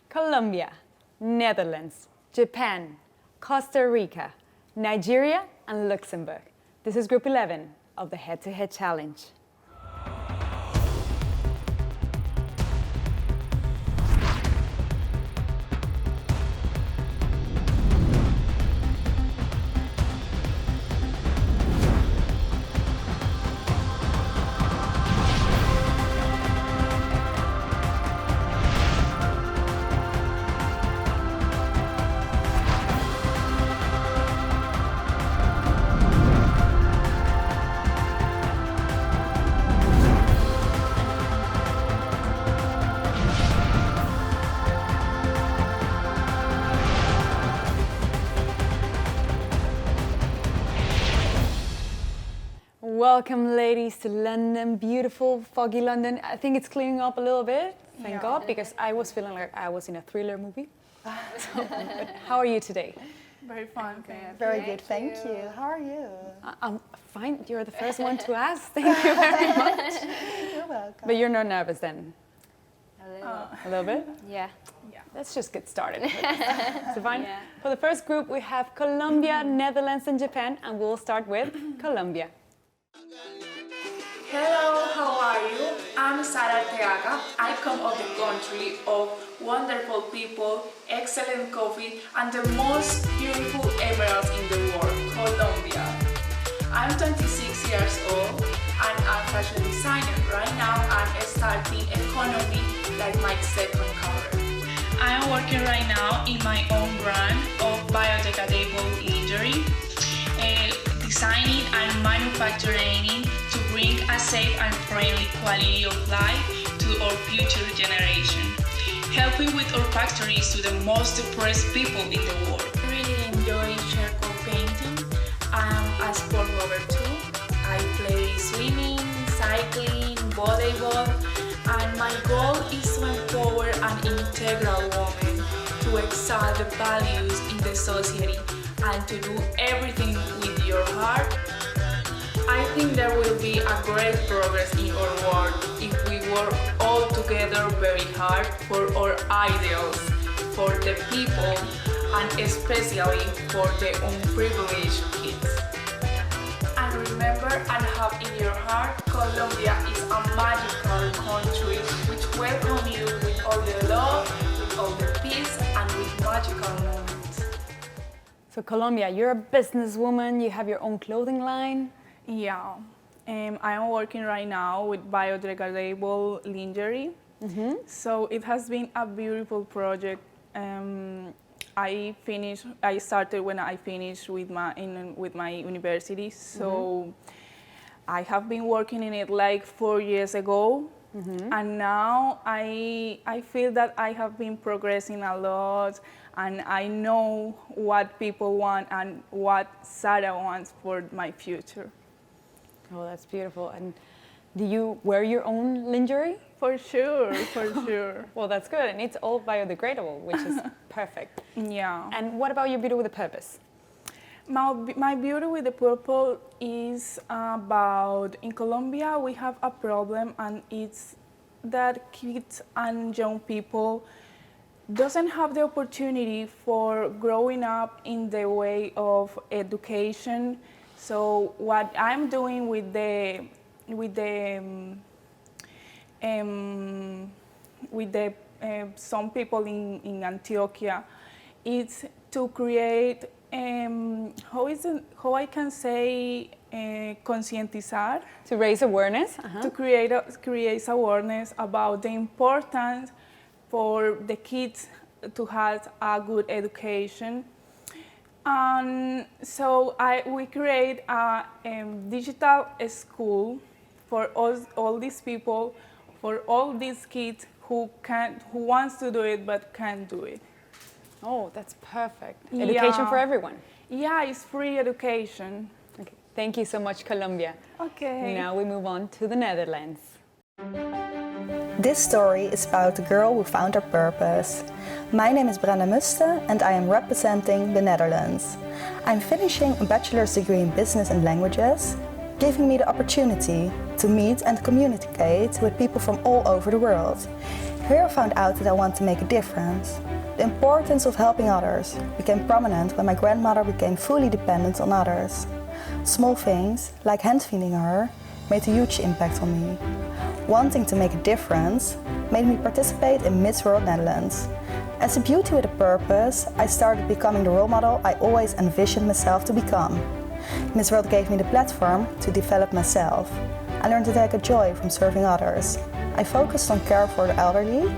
Colombia, Netherlands, Japan, Costa Rica, Nigeria, and Luxembourg. This is Group 11 of the Head-to-Head Challenge. Welcome, ladies, to London. Beautiful, foggy London. I think it's clearing up a little bit, thank God, because I was feeling like I was in a thriller movie. But how are you today? Very fine. Okay. Very good, thank you. How are you? I'm fine. You're the first one to ask. Thank you very much. You're welcome. But you're not nervous then? A A little bit? Yeah. Let's just get started. So fine. Yeah. For the first group, we have Colombia, Netherlands, and Japan, and we'll start with Colombia. Hello, how are you? I'm Sara Teaga. I come of the country of wonderful people, excellent coffee, and the most beautiful emeralds in the world, Colombia. I'm 26 years old and I'm a fashion designer. Right now I'm starting economy like my second career. I'm working right now in my own brand of biodegradable lingerie, designing and manufacturing to bring a safe and friendly quality of life to our future generation, helping with our factories to the most depressed people in the world. I really enjoy charcoal painting. I'm a sport lover too. I play swimming, cycling, volleyball, and my goal is to empower an integral woman to excel the values in the society and to do everything with your heart. I think there will be a great progress in our world if we work all together very hard for our ideals, for the people, and especially for the unprivileged kids. And remember and have in your heart, Colombia is a magical country which welcomes you with all the love, with all the peace, and with magical moments. So Colombia, you're a businesswoman, you have your own clothing line. Yeah, I am working right now with biodegradable lingerie. Mm-hmm. So it has been a beautiful project. I started when I finished with my university. So I have been working in it like 4 years ago. Mm-hmm. And now I feel that I have been progressing a lot, and I know what people want and what Sara wants for my future. Oh, that's beautiful. And do you wear your own lingerie? For sure, for sure. Well, that's good. And it's all biodegradable, which is perfect. Yeah. And what about your beauty with a purpose? My beauty with the purple is about, in Colombia we have a problem, and it's that kids and young people doesn't have the opportunity for growing up in the way of education. So what I'm doing with some people in Antioquia is to create how I can say concientizar, to raise awareness, to create awareness about the importance for the kids to have a good education. And so we create a digital school for all these people, for all these kids who wants to do it but can't do it. Oh, that's perfect. Education for everyone. Yeah, it's free education. Okay. Thank you so much, Colombia. Okay. Now we move on to the Netherlands. This story is about the girl who found her purpose. My name is Brenda Muste and I am representing the Netherlands. I'm finishing a bachelor's degree in business and languages, giving me the opportunity to meet and communicate with people from all over the world. Here I found out that I want to make a difference. The importance of helping others became prominent when my grandmother became fully dependent on others. Small things, like hand-feeding her, made a huge impact on me. Wanting to make a difference made me participate in Miss World Netherlands. As a beauty with a purpose, I started becoming the role model I always envisioned myself to become. Miss World gave me the platform to develop myself. I learned to take a joy from serving others. I focused on care for the elderly,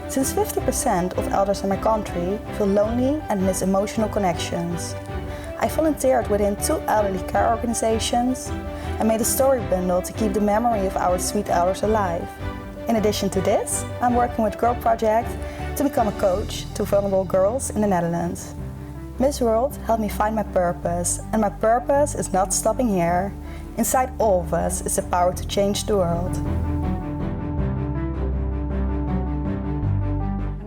since 50% of elders in my country feel lonely and miss emotional connections. I volunteered within 2 elderly care organizations and made a story bundle to keep the memory of our sweet elders alive. In addition to this, I'm working with Girl Project to become a coach to vulnerable girls in the Netherlands. Miss World helped me find my purpose, and my purpose is not stopping here. Inside all of us is the power to change the world.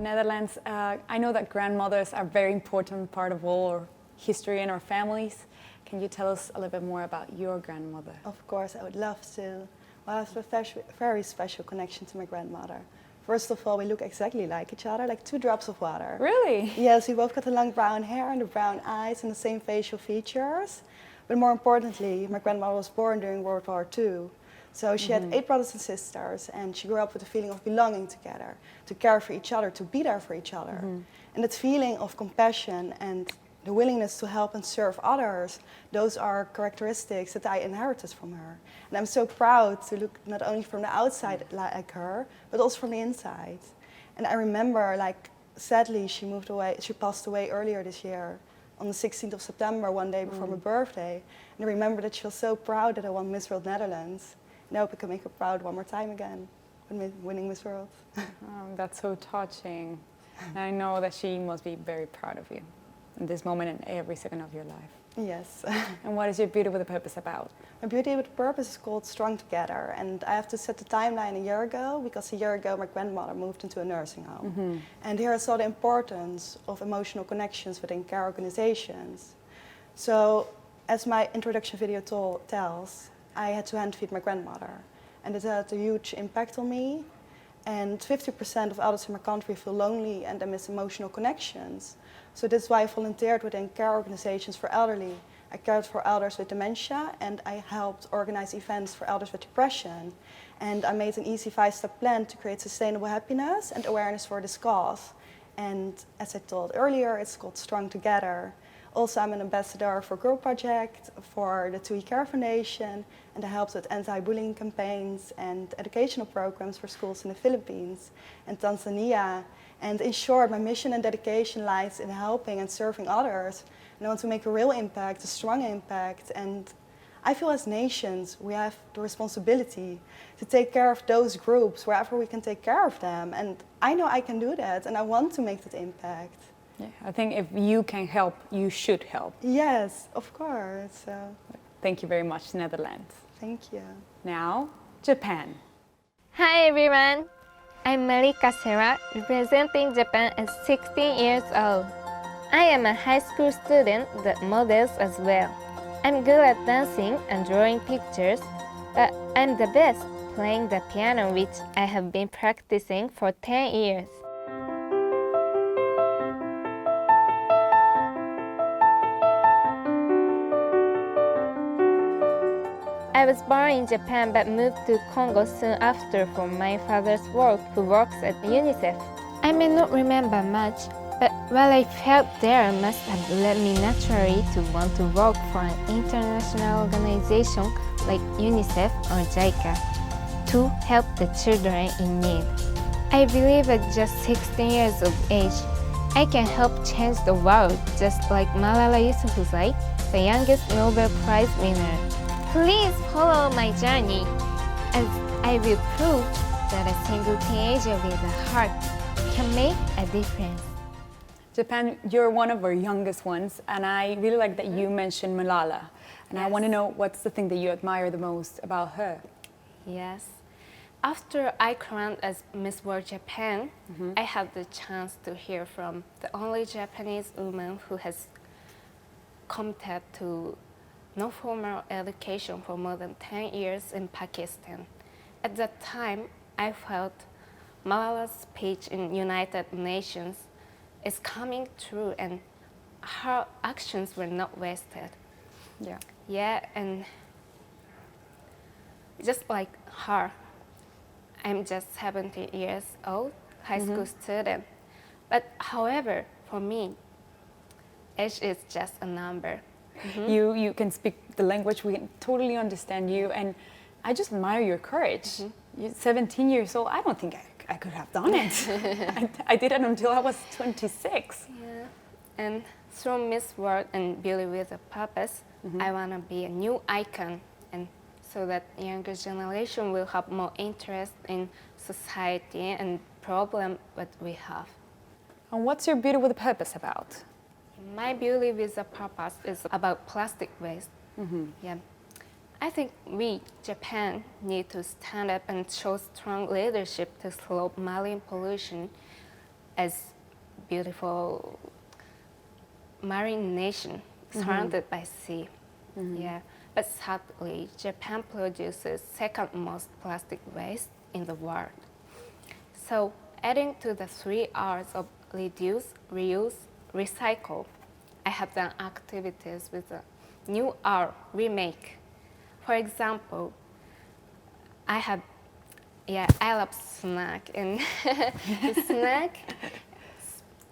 Netherlands, I know that grandmothers are a very important part of all our history and our families. Can you tell us a little bit more about your grandmother? Of course, I would love to. Well, I have a very special connection to my grandmother. First of all, we look exactly like each other, like 2 drops of water. Really? Yes, we both got the long brown hair and the brown eyes and the same facial features. But more importantly, my grandmother was born during World War II. So she had 8 brothers and sisters, and she grew up with the feeling of belonging together, to care for each other, to be there for each other. And that feeling of compassion and the willingness to help and serve others, those are characteristics that I inherited from her. And I'm so proud to look not only from the outside like her, but also from the inside. And I remember, like, sadly, she passed away earlier this year, on the 16th of September, one day before my birthday. And I remember that she was so proud that I won Miss World Netherlands. And I hope I can make her proud one more time again, when winning Miss World. Oh, that's so touching. And I know that she must be very proud of you in this moment and every second of your life. Yes. And what is your Beauty with a Purpose about? My Beauty with a Purpose is called Strong Together, and I have to set the timeline a year ago, because a year ago my grandmother moved into a nursing home. And here I saw the importance of emotional connections within care organizations. So, as my introduction video tells, I had to hand feed my grandmother, and it had a huge impact on me. And 50% of adults in my country feel lonely and they miss emotional connections. So that's why I volunteered within care organizations for elderly. I cared for elders with dementia, and I helped organize events for elders with depression. And I made an easy 5-step plan to create sustainable happiness and awareness for this cause. And as I told earlier, it's called Strong Together. Also, I'm an ambassador for Girl Project, for the TUI Care Foundation, and I helped with anti-bullying campaigns and educational programs for schools in the Philippines and Tanzania. And in short, my mission and dedication lies in helping and serving others. And I want to make a real impact, a strong impact. And I feel as nations, we have the responsibility to take care of those groups wherever we can take care of them. And I know I can do that, and I want to make that impact. Yeah, I think if you can help, you should help. Yes, of course. Thank you very much, Netherlands. Thank you. Now, Japan. Hi everyone, I'm Marika Serra, representing Japan at 16 years old. I am a high school student that models as well. I'm good at dancing and drawing pictures, but I'm the best playing the piano, which I have been practicing for 10 years. I was born in Japan but moved to Congo soon after for my father's work, who works at UNICEF. I may not remember much, but what I felt there must have led me naturally to want to work for an international organization like UNICEF or JICA to help the children in need. I believe at just 16 years of age, I can help change the world just like Malala Yousafzai, the youngest Nobel Prize winner. Please follow my journey, as I will prove that a single teenager with a heart can make a difference. Japan, you're one of our youngest ones, and I really like that you mentioned Malala. And I want to know, what's the thing that you admire the most about her? Yes. After I crowned as Miss World Japan, I had the chance to hear from the only Japanese woman who has committed to no formal education for more than 10 years in Pakistan. At that time, I felt Malala's speech in United Nations is coming true, and her actions were not wasted. Yeah. Yeah, and just like her, I'm just 17 years old, high school student. But however, for me, age is just a number. You can speak the language, we can totally understand you, and I just admire your courage. You're 17 years old, I don't think I could have done it. I did it until I was 26. Yeah. And through Miss World and Beauty with a Purpose, I want to be a new icon, and so that younger generation will have more interest in society and problem that we have. And what's your Beauty with a Purpose about? My Beauty with a Purpose is about plastic waste. Yeah. I think we, Japan, need to stand up and show strong leadership to slow marine pollution as beautiful marine nation surrounded by sea. Yeah. But sadly, Japan produces second most plastic waste in the world. So adding to the 3 R's of reduce, reuse, recycle, I have done activities with a new R, remake. For example, I love snack, and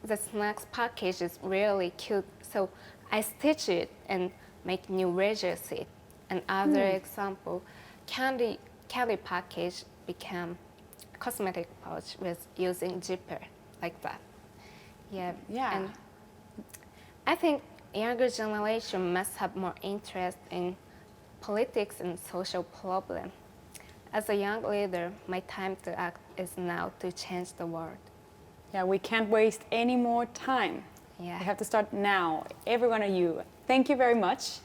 the snacks package is really cute. So I stitch it and make new razor seat. Another example, candy package became cosmetic pouch with using zipper like that. Yeah. And I think younger generation must have more interest in politics and social problem. As a young leader, my time to act is now to change the world. Yeah, we can't waste any more time. Yeah. We have to start now, every one of you. Thank you very much.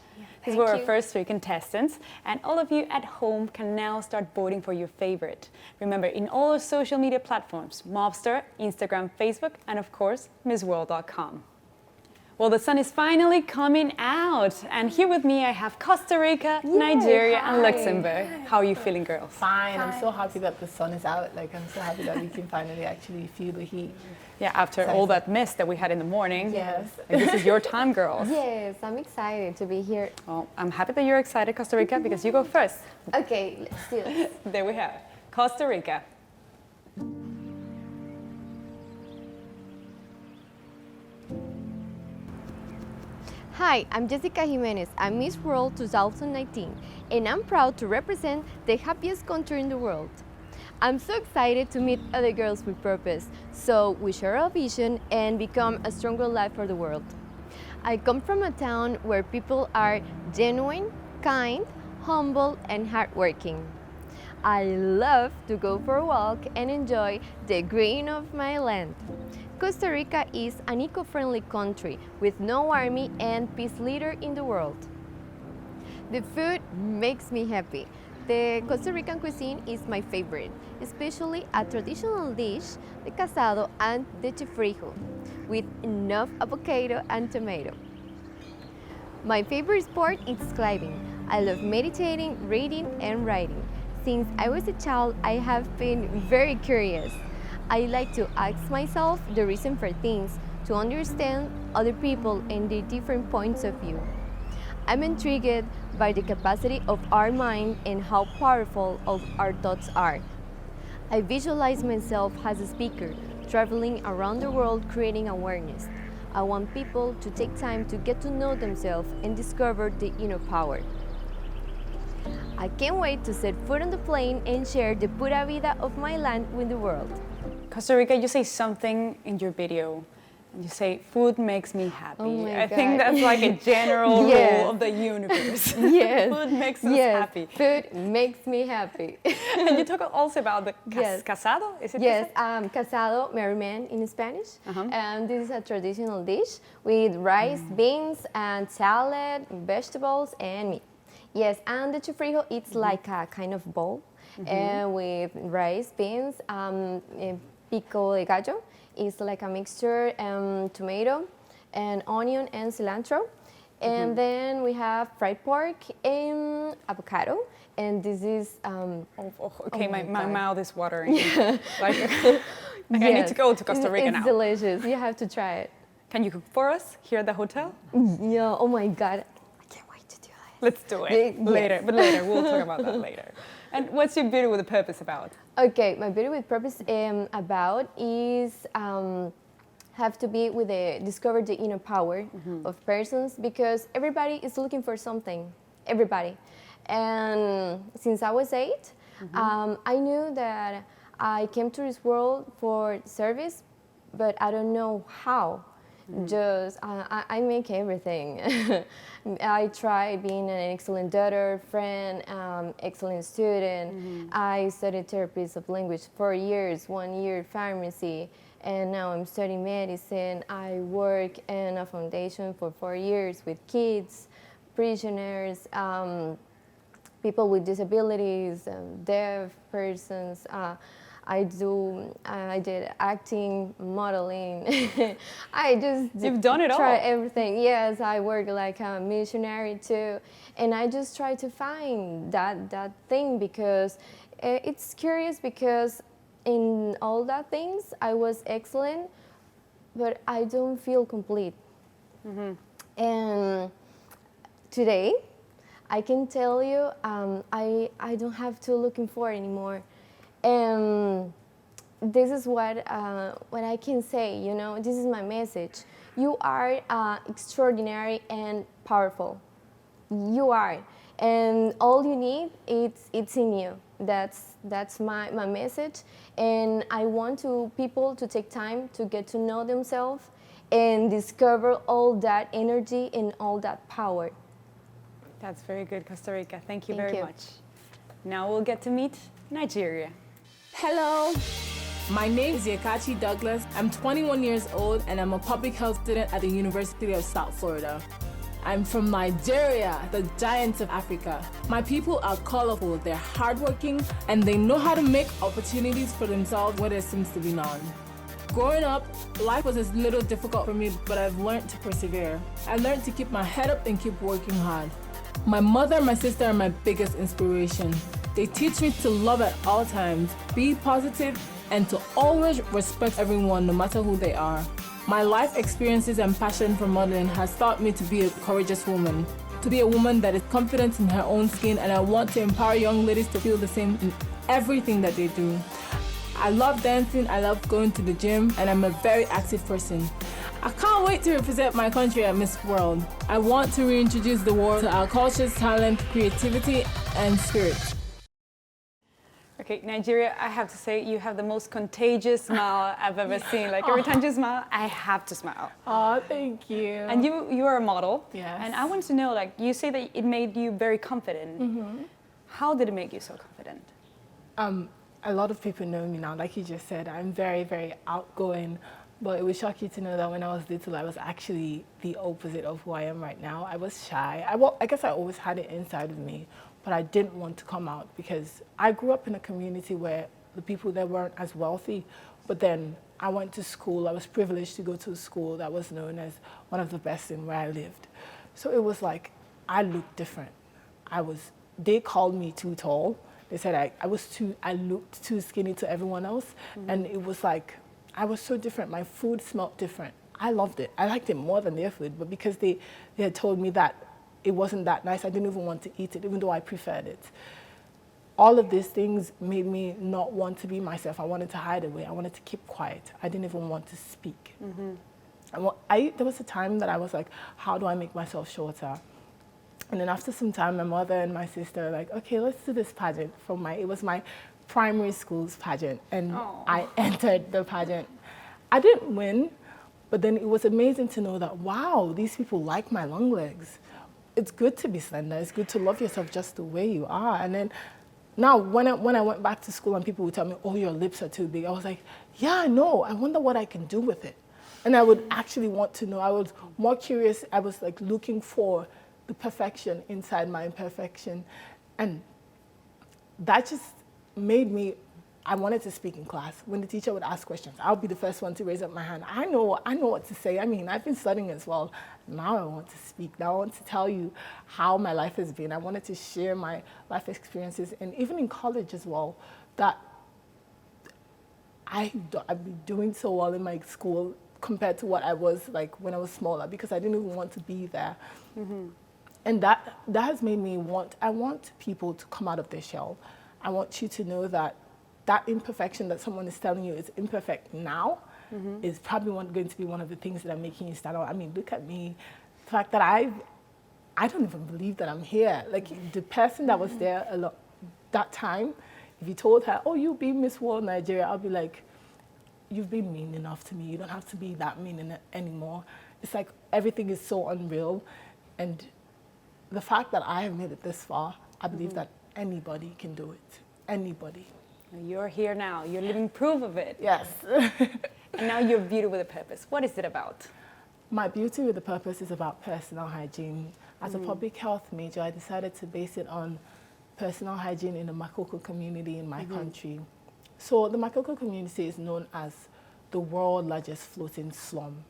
These thank were our you. first 3 contestants, and all of you at home can now start voting for your favorite. Remember, in all our social media platforms, Mobster, Instagram, Facebook, and of course, MissWorld.com. Well, the sun is finally coming out, and here with me I have Costa Rica, Nigeria, and Luxembourg. How are you feeling, girls? Fine. I'm so happy that the sun is out. Like, I'm so happy that we can finally actually feel the heat. Yeah, after all that mist that we had in the morning. Yes. Like, this is your time, girls. Yes, I'm excited to be here. Well, I'm happy that you're excited, Costa Rica, because you go first. Okay, let's do this. There we have Costa Rica. Hi, I'm Jessica Jimenez. I'm Miss World 2019, and I'm proud to represent the happiest country in the world. I'm so excited to meet other girls with purpose, so we share our vision and become a stronger life for the world. I come from a town where people are genuine, kind, humble, and hardworking. I love to go for a walk and enjoy the green of my land. Costa Rica is an eco-friendly country with no army and peace leader in the world. The food makes me happy. The Costa Rican cuisine is my favorite, especially a traditional dish, the casado and the chifrijo, with enough avocado and tomato. My favorite sport is climbing. I love meditating, reading, and writing. Since I was a child, I have been very curious. I like to ask myself the reason for things, to understand other people and their different points of view. I'm intrigued by the capacity of our mind and how powerful our thoughts are. I visualize myself as a speaker, traveling around the world creating awareness. I want people to take time to get to know themselves and discover the inner power. I can't wait to set foot on the plane and share the pura vida of my land with the world. Costa Rica, you say something in your video, and you say, food makes me happy. Oh my I think God. that's like a general Yes. rule of the universe. Yes. Food makes us Yes, happy. food makes me happy. And you talk also about the Yes. casado, is it? Yes, casado, merry man in Spanish. And this is a traditional dish with rice, beans, and salad, vegetables, and meat. Yes, and the chifrijo, it's like a kind of bowl with rice, beans, pico de gallo. It's like a mixture, tomato, and onion and cilantro. And then we have fried pork and avocado and this is Okay, my my God. mouth is watering. Like I need to go to Costa Rica it's now. delicious. You have to try it. Can you cook for us here at the hotel? Yeah. Oh my God. I can't wait to do it. Let's do it Yes. later. But later, we'll talk about that later. And what's your beauty with a purpose about? Okay, my beauty with purpose about is have to be with discover the inner power of persons, because everybody is looking for something. Everybody. And since I was 8, I knew that I came to this world for service, but I don't know how. Just I make everything. I try being an excellent daughter, friend, excellent student. I studied therapies of language for years, 1 year pharmacy, and now I'm studying medicine. I work in a foundation for 4 years with kids, prisoners, people with disabilities, deaf persons. I did acting, modeling. I just You've done it all. Try everything. Yes, I work like a missionary too, and I just try to find that thing, because it's curious, because in all that things I was excellent, but I don't feel complete. And today, I can tell you, I don't have to looking for anymore. And this is what I can say, you know, this is my message. You are extraordinary and powerful. You are. And all you need, it's in you. That's my message. And I want people to take time to get to know themselves and discover all that energy and all that power. That's very good, Costa Rica. Thank you Thank very you. much. Now we'll get to meet Nigeria. Hello, my name is Yakachi Douglas. I'm 21 years old and I'm a public health student at the University of South Florida. I'm from Nigeria, the giants of Africa. My people are colorful, they're hardworking, and they know how to make opportunities for themselves where there seems to be none. Growing up, life was a little difficult for me, but I've learned to persevere. I learned to keep my head up and keep working hard. My mother and my sister are my biggest inspiration. They teach me to love at all times, be positive, and to always respect everyone no matter who they are. My life experiences and passion for modeling has taught me to be a courageous woman, to be a woman that is confident in her own skin, and I want to empower young ladies to feel the same in everything that they do. I love dancing, I love going to the gym, and I'm a very active person. I can't wait to represent my country at Miss World. I want to reintroduce the world to our cultures, talent, creativity, and spirit. Okay, Nigeria, I have to say you have the most contagious smile I've ever seen. Like every time you smile, I have to smile. Oh, thank you. And you are a model. Yes. And I want to know, like, you say that it made you very confident. How did it make you so confident? A lot of people know me now. Like you just said, I'm very, very outgoing. But it would shock you to know that when I was little, I was actually the opposite of who I am right now. I was shy. I guess I always had it inside of me, but I didn't want to come out because I grew up in a community where the people there weren't as wealthy. But then I went to school. I was privileged to go to a school that was known as one of the best in where I lived. So it was like I looked different. They called me too tall. They said I looked too skinny to everyone else, and it was like, I was so different. My food smelled different. I loved it. I liked it more than their food, but because they had told me that it wasn't that nice, I didn't even want to eat it, even though I preferred it. All of these things made me not want to be myself. I wanted to hide away. I wanted to keep quiet. I didn't even want to speak. There was a time that I was like, how do I make myself shorter? And then after some time, my mother and my sister were like, okay, let's do this pageant. It was my primary school's pageant, and I entered the pageant. I didn't win, but then it was amazing to know that, wow, these people like my long legs. It's good to be slender. It's good to love yourself just the way you are. And then now when I went back to school and people would tell me, oh, your lips are too big, I was like, yeah, I know. I wonder what I can do with it. And I would actually want to know. I was more curious. I was like looking for the perfection inside my imperfection. And that just made me I wanted to speak in class. When the teacher would ask questions, I would be the first one to raise up my hand. I know what to say. I mean, I've been studying as well. Now I want to speak. Now I want to tell you how my life has been. I wanted to share my life experiences, and even in college as well, that I've been doing so well in my school compared to what I was like when I was smaller, because I didn't even want to be there. And that has made me I want people to come out of their shell. I want you to know that that imperfection that someone is telling you is imperfect now is probably going to be one of the things that are making you stand out. I mean, look at me. The fact that I don't even believe that I'm here. Like, the person that was there that time, if you told her, oh, you'll be Miss World Nigeria, I'll be like, you've been mean enough to me. You don't have to be that mean anymore. It's like everything is so unreal. And the fact that I have made it this far, I believe that anybody can do it. Anybody. You're here now. You're living proof of it. Yes. And now you're Beauty with a Purpose. What is it about? My Beauty with a Purpose is about personal hygiene. As a public health major, I decided to base it on personal hygiene in the Makoko community in my country. So the Makoko community is known as the world's largest floating slum.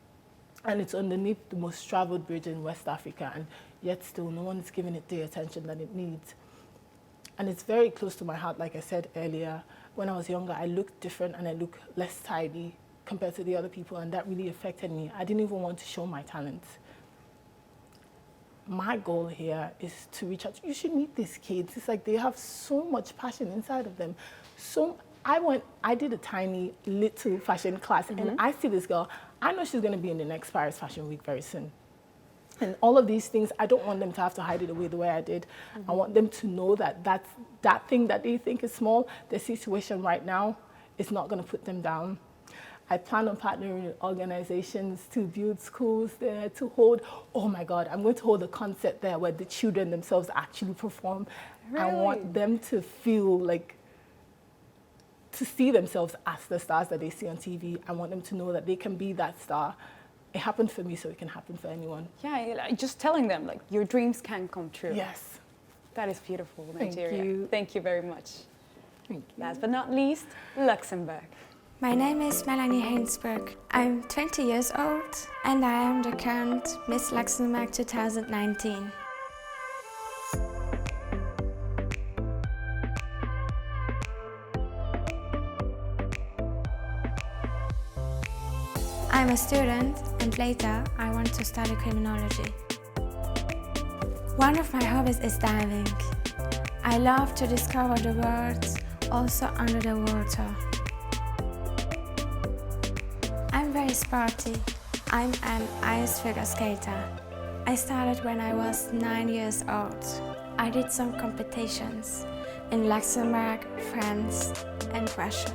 And it's underneath the most traveled bridge in West Africa, and yet still no one is giving it the attention that it needs. And it's very close to my heart. Like I said earlier, when I was younger, I looked different and I looked less tidy compared to the other people, and that really affected me. I didn't even want to show my talents. My goal here is to reach out. You should meet these kids. It's like they have so much passion inside of them. So I did a tiny little fashion class, and I see this girl. I know she's going to be in the next Paris Fashion Week very soon. And all of these things, I don't want them to have to hide it away the way I did. I want them to know that that thing that they think is small, their situation right now, is not going to put them down. I plan on partnering with organizations to build schools there, to hold, oh my God, I'm going to hold a concert there where the children themselves actually perform. Really? I want them to feel like, to see themselves as the stars that they see on TV. I want them to know that they can be that star. It happened for me, so it can happen for anyone. Yeah, like just telling them, like, your dreams can come true. Yes. That is beautiful, Thank Nigeria. you. Thank you very much. Thank you. Last but not least, Luxembourg. My name is Melanie Heinsberg. I'm 20 years old and I am the current Miss Luxembourg 2019. I'm a student and later I want to study criminology. One of my hobbies is diving. I love to discover the world also under the water. I'm very sporty. I'm an ice figure skater. I started when I was 9 years old. I did some competitions in Luxembourg, France and Russia.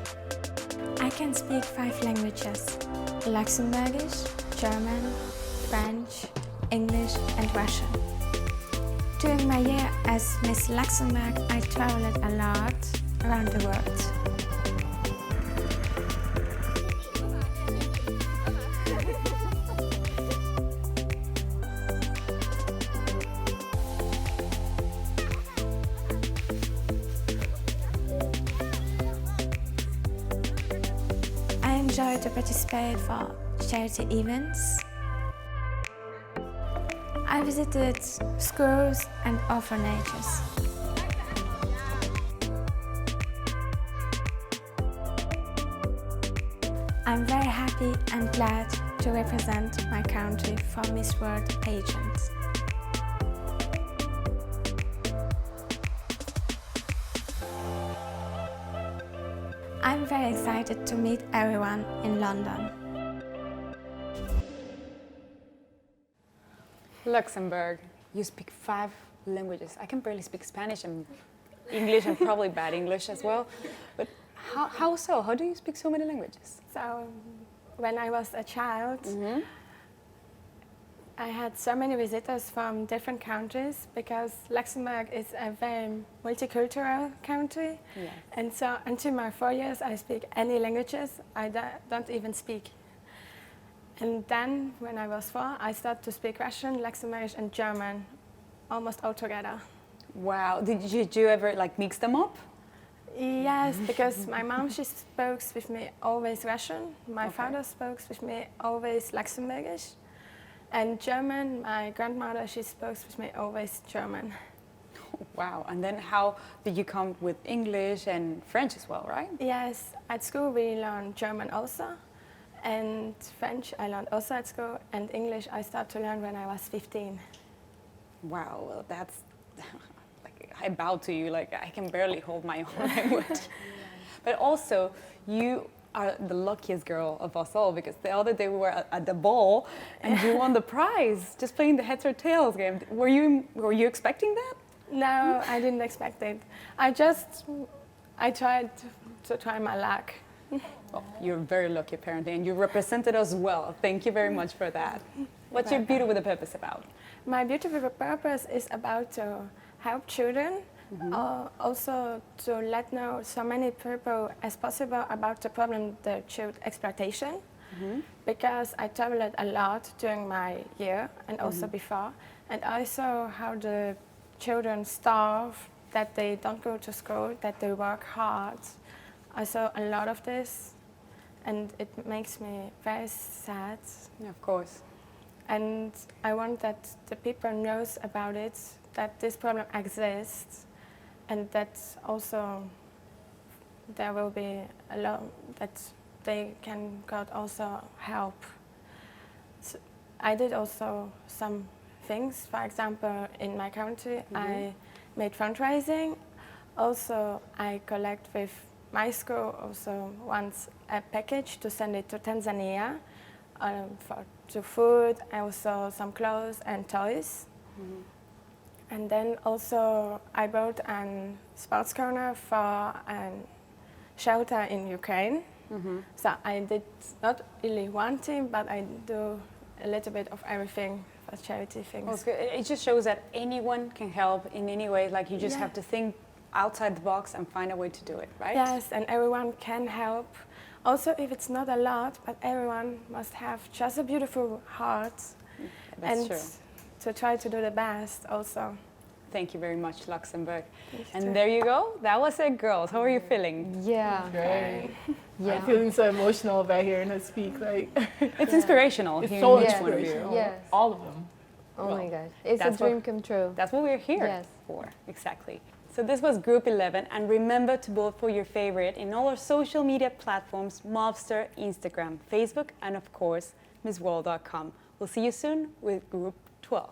I can speak 5 languages: Luxembourgish, German, French, English and Russian. During my year as Miss Luxembourg, I traveled a lot around the world. I enjoy to participate for charity events. I visited schools and orphanages. I'm very happy and glad to represent my country for Miss World pageant. I'm very excited to meet everyone in London. Luxembourg, you speak 5 languages. I can barely speak Spanish and English and probably bad English as well. But how so? How do you speak so many languages? So, when I was a child, I had so many visitors from different countries because Luxembourg is a very multicultural country. Yeah. And so until my 4 years, I speak any languages. I don't even speak. And then when I was 4, I started to speak Russian, Luxembourgish and German, almost all together. Wow, did you ever like mix them up? Yes, because my mom, she spoke with me always Russian. My father spoke with me always Luxembourgish. And German, my grandmother, she spoke with me always German. Wow, and then how did you come with English and French as well, right? Yes, at school we learned German also. And French I learned also at school. And English I started to learn when I was 15. Wow, well, that's, like, I bow to you, like, I can barely hold my own language. But also, you are the luckiest girl of us all, because the other day we were at the ball and you won the prize just playing the heads or tails game. Were you expecting that? No, I didn't expect it. I tried to try my luck. Well, you're very lucky apparently, and you represented us well. Thank you very much for that. What's your Beauty with a Purpose about? My Beauty with a Purpose is about to help children, also to let know so many people as possible about the problem, the child exploitation. Because I traveled a lot during my year and also before, and I saw how the children starve, that they don't go to school, that they work hard. I saw a lot of this, and it makes me very sad. Yeah, of course. And I want that the people knows about it, that this problem exists, and that also there will be a lot that they can get also help. So I did also some things. For example, in my country, I made fundraising. Also, I collect with my school also once a package to send it to Tanzania to food, also some clothes and toys. And then also I bought a sports corner for a shelter in Ukraine. So I did not really one thing, but I do a little bit of everything for charity things. Well, it just shows that anyone can help in any way. Like, you just have to think outside the box and find a way to do it, right? Yes, and everyone can help. Also, if it's not a lot, but everyone must have just a beautiful heart. That's and true. to try to do the best also. Thank you very much, Luxembourg. Thank you And too. there you go. That was it, girls. How are you feeling? Yeah. Great. Yeah. I'm feeling so emotional by hearing her speak. Like, It's inspirational. it's hearing so each one of you. inspirational. Yes. All of them. Oh Well, my God. It's a that's dream what- come true. That's what we're here Yes. for. Exactly. So this was Group 11, and remember to vote for your favorite in all our social media platforms: Mobster, Instagram, Facebook, and of course, MissWorld.com. We'll see you soon with Group 12.